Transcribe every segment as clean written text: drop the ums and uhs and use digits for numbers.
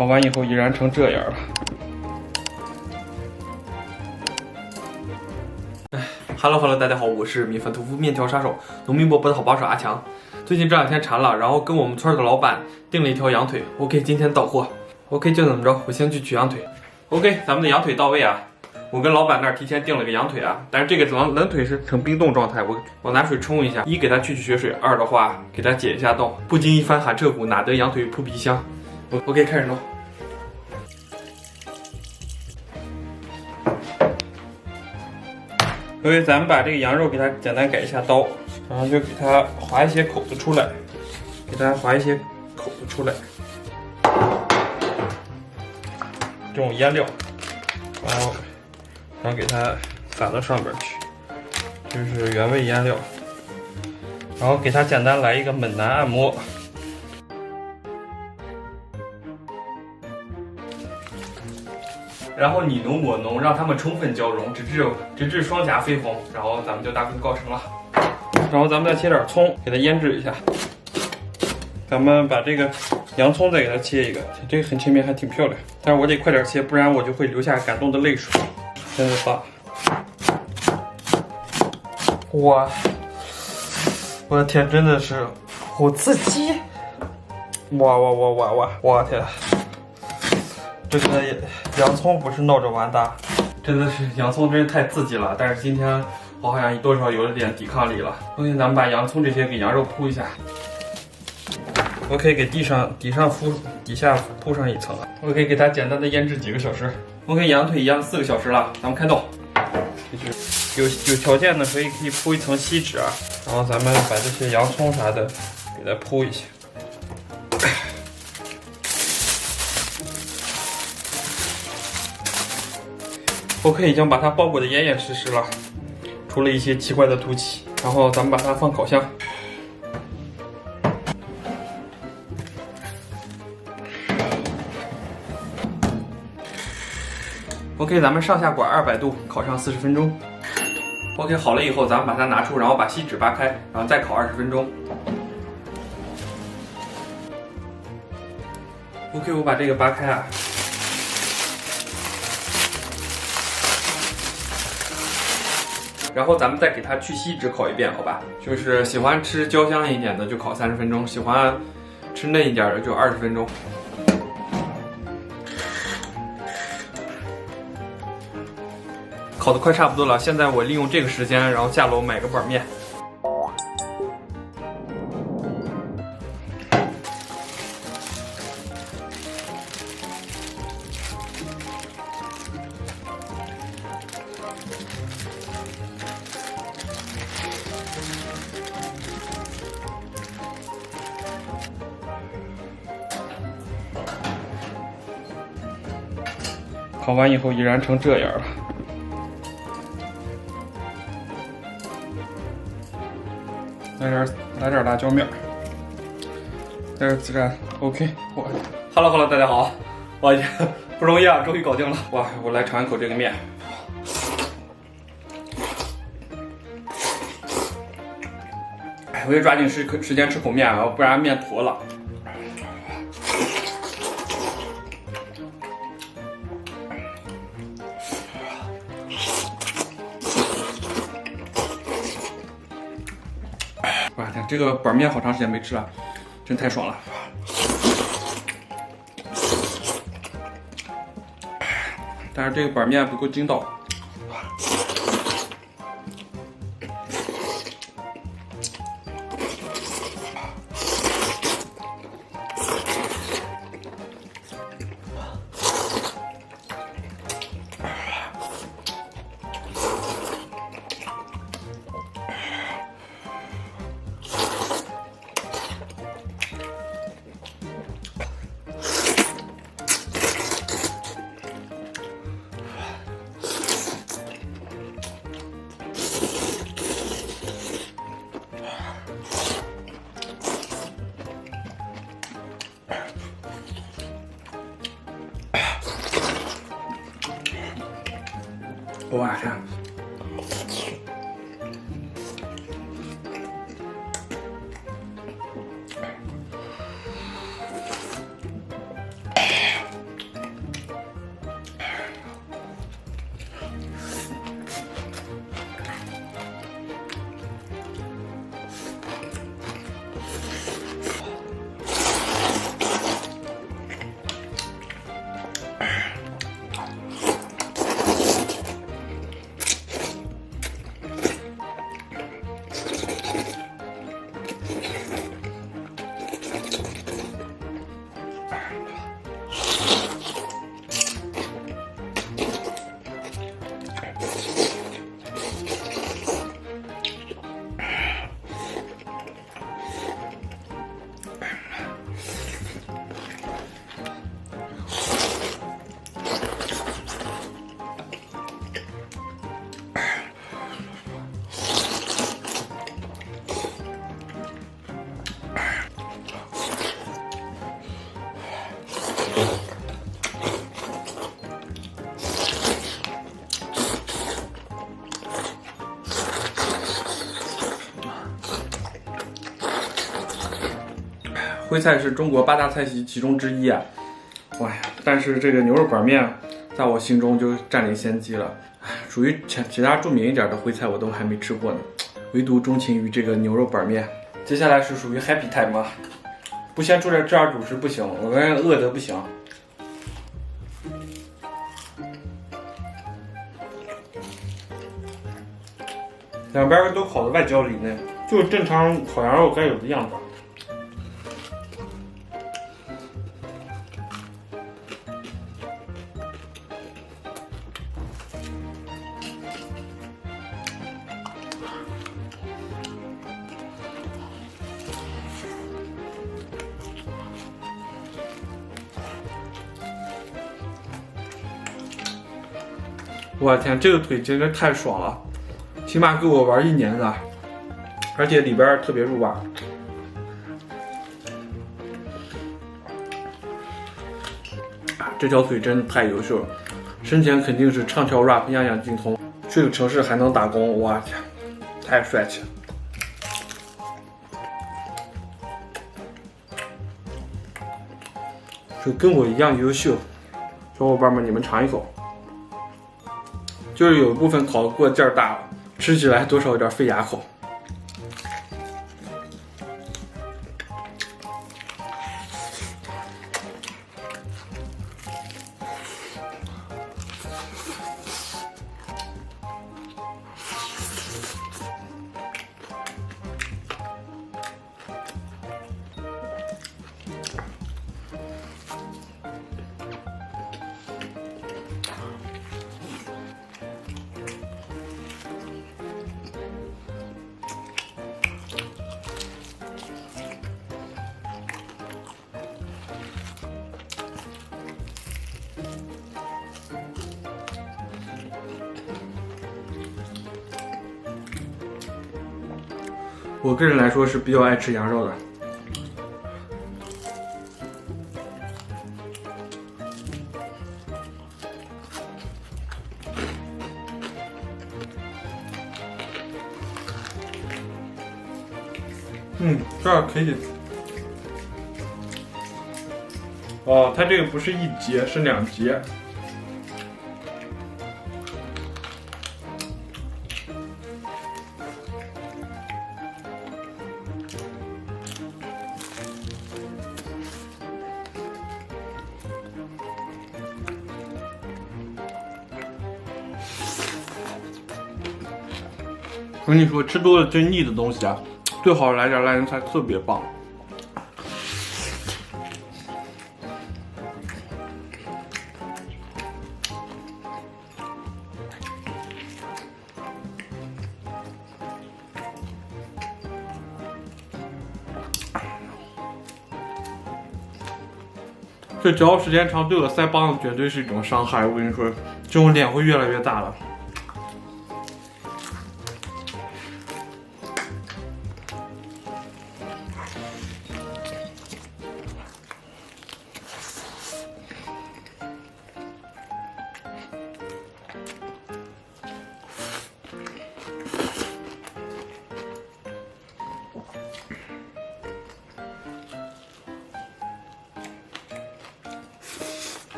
烤完以后已然成这样了。Hello， 大家好，我是米饭屠夫面条杀手，农民伯伯的好帮手阿强。最近这两天馋了，然后跟我们村的老板订了一条羊腿。OK， 今天到货。OK， 就这么着，我先去取羊腿。OK， 咱们的羊腿到位啊。我跟老板那儿提前订了个羊腿啊，但是这个冷腿是呈冰冻状态，我拿水冲一下，一给它去血水，二的话给它解一下冻。不经一番喊彻骨，哪得羊腿扑鼻香。OK， 开始弄。OK， 咱们把这个羊肉给它简单改一下刀，然后就给它划一些口子出来，这种腌料，然后给它撒到上边去，就是原味腌料，然后给它简单来一个猛男按摩。然后你浓我浓，让它们充分交融，直至双颊绯红，然后咱们就大功告成了。然后咱们再切点葱，给它腌制一下。咱们把这个洋葱再给它切一个，这个横切面还挺漂亮，但是我得快点切，不然我就会流下感动的泪水。真的棒！我的天，真的是好刺激！哇！我天！这个洋葱不是闹着玩的，真的是洋葱真是太刺激了。但是今天我好像多少有了点抵抗力了。OK， 咱们把洋葱这些给羊肉铺一下。OK， 给底下铺上一层。OK， 给它简单的腌制几个小时。OK， 羊腿腌了4个小时了，咱们开动。有条件的可以铺一层锡纸啊，然后咱们把这些洋葱啥的给它铺一下。OK， 已经把它包裹得严严实实了，除了一些奇怪的凸起。然后咱们把它放烤箱。OK， 咱们上下管200度烤上40分钟。OK， 好了以后，咱们把它拿出，然后把锡纸扒开，然后再烤20分钟。OK， 我把这个扒开啊。然后咱们再给它去锡纸烤一遍，好吧？就是喜欢吃焦香一点的就烤30分钟，喜欢吃嫩一点的就20分钟。烤的快差不多了，现在我利用这个时间，然后下楼买个板面。烤完以后已然成这样了。来点辣椒面，来点孜然。OK， Hello， 大家好，哇，不容易啊，终于搞定了。哇，我来尝一口这个面。哎，我得抓紧时间吃口面啊，不然面坨了。哇天，这个板面好长时间没吃了，真太爽了。但是这个板面不够筋道。我天！徽菜是中国8大菜系其中之一啊。哇呀！但是这个牛肉板面，在我心中就占领先机了。属于其他著名一点的徽菜我都还没吃过呢，唯独钟情于这个牛肉板面。接下来是属于 happy time 啊，不先出点这点主食不行，我们饿得不行。两边都烤的外焦里嫩，就是正常烤羊肉该有的样子。我天，这个腿简直太爽了，起码够我玩1年了，而且里边特别入味。这条腿真的太优秀了，生前肯定是唱跳 rap 样样精通，这个城市还能打工，我天，太帅气了！就跟我一样优秀，小伙伴们，你们尝一口。就是有一部分烤过劲儿大了，吃起来多少有点费牙口。我个人来说是比较爱吃羊肉的。这样可以。哦，它这个不是1节，是2节。我跟你说，吃多了真腻的东西啊，最好来点辣仁菜，特别棒。这嚼时间长，对我腮帮子绝对是一种伤害。我跟你说，这种脸会越来越大了。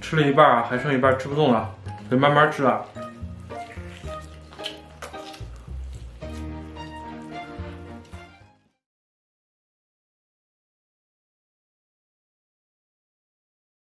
吃了一半啊，还剩一半吃不动了，得慢慢吃了。